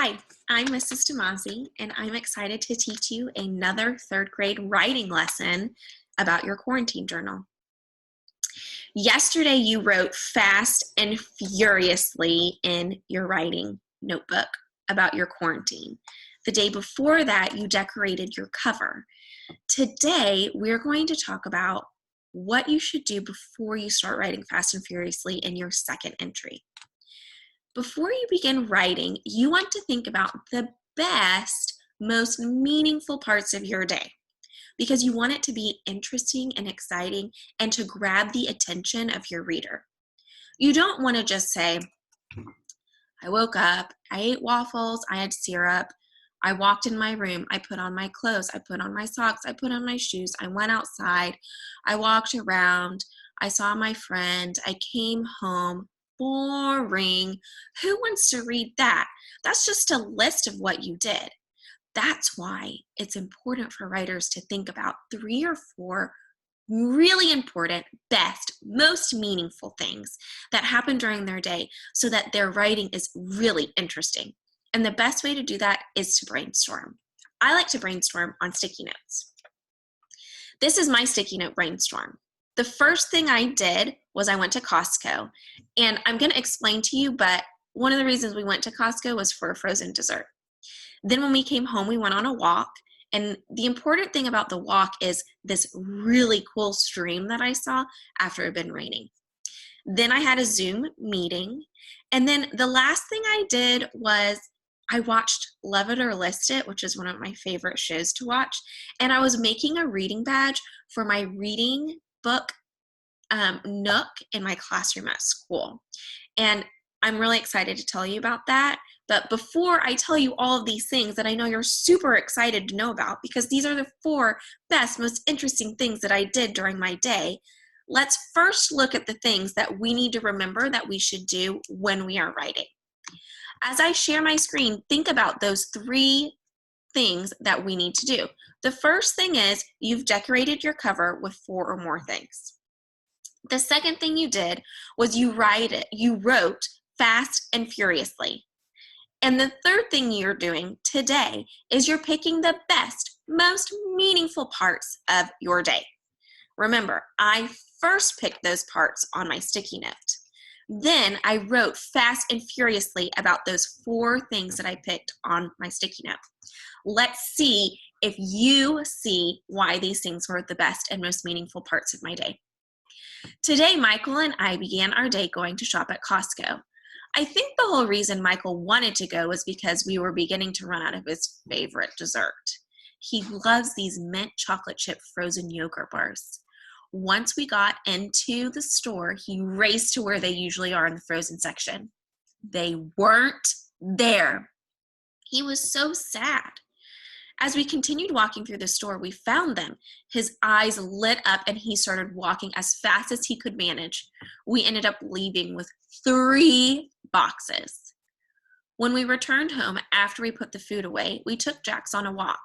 Hi, I'm Mrs. Tomasi, and I'm excited to teach you another third grade writing lesson about your quarantine journal. Yesterday, you wrote fast and furiously in your writing notebook about your quarantine. The day before that, you decorated your cover. Today, we're going to talk about what you should do before you start writing fast and furiously in your second entry. Before you begin writing, you want to think about the best, most meaningful parts of your day because you want it to be interesting and exciting and to grab the attention of your reader. You don't want to just say, I woke up, I ate waffles, I had syrup, I walked in my room, I put on my clothes, I put on my socks, I put on my shoes, I went outside, I walked around, I saw my friend, I came home. Boring. Who wants to read that? That's just a list of what you did. That's why it's important for writers to think about 3 or 4 really important, best, most meaningful things that happen during their day so that their writing is really interesting. And the best way to do that is to brainstorm. I like to brainstorm on sticky notes. This is my sticky note brainstorm. The first thing I did was I went to Costco, and I'm going to explain to you, but one of the reasons we went to Costco was for a frozen dessert. Then when we came home, we went on a walk, and the important thing about the walk is this really cool stream that I saw after it had been raining. Then I had a Zoom meeting, and then the last thing I did was I watched Love It or List It, which is one of my favorite shows to watch, and I was making a reading badge for my reading book nook in my classroom at school. And I'm really excited to tell you about that. But before I tell you all of these things that I know you're super excited to know about, because these are the 4 best, most interesting things that I did during my day, let's first look at the things that we need to remember that we should do when we are writing. As I share my screen, think about those 3 things that we need to do. The first thing is you've decorated your cover with 4 or more things. The second thing you did was you wrote fast and furiously. And the third thing you're doing today is you're picking the best, most meaningful parts of your day. Remember, I first picked those parts on my sticky note. Then I wrote fast and furiously about those 4 things that I picked on my sticky note. Let's see if you see why these things were the best and most meaningful parts of my day. Today, Michael and I began our day going to shop at Costco. I think the whole reason Michael wanted to go was because we were beginning to run out of his favorite dessert. He loves these mint chocolate chip frozen yogurt bars. Once we got into the store, he raced to where they usually are in the frozen section. They weren't there. He was so sad. As we continued walking through the store, we found them. His eyes lit up and he started walking as fast as he could manage. We ended up leaving with 3 boxes. When we returned home after we put the food away, we took Jax on a walk.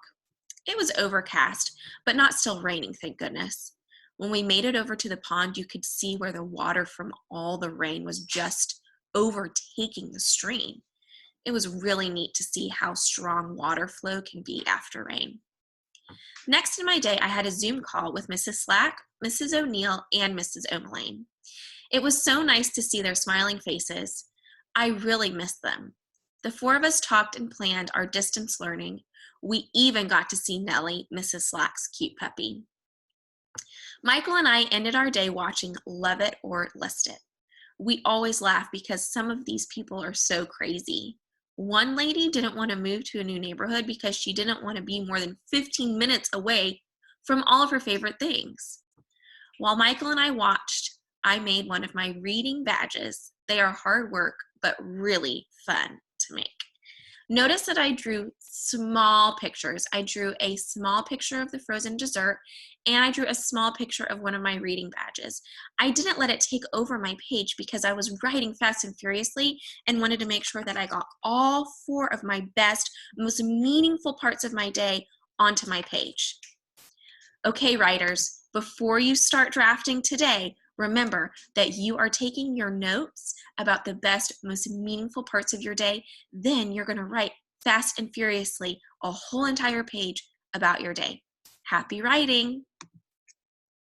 It was overcast, but not still raining, thank goodness. When we made it over to the pond, you could see where the water from all the rain was just overtaking the stream. It was really neat to see how strong water flow can be after rain. Next in my day, I had a Zoom call with Mrs. Slack, Mrs. O'Neill, and Mrs. O'Mullane. It was so nice to see their smiling faces. I really missed them. The 4 of us talked and planned our distance learning. We even got to see Nellie, Mrs. Slack's cute puppy. Michael and I ended our day watching Love It or List It. We always laugh because some of these people are so crazy. One lady didn't want to move to a new neighborhood because she didn't want to be more than 15 minutes away from all of her favorite things. While Michael and I watched, I made one of my reading badges. They are hard work, but really fun to make. Notice that I drew small pictures. I drew a small picture of the frozen dessert, and I drew a small picture of one of my reading badges. I didn't let it take over my page because I was writing fast and furiously and wanted to make sure that I got all 4 of my best, most meaningful parts of my day onto my page. Okay, writers, before you start drafting today, remember that you are taking your notes about the best, most meaningful parts of your day. Then you're going to write fast and furiously a whole entire page about your day. Happy writing!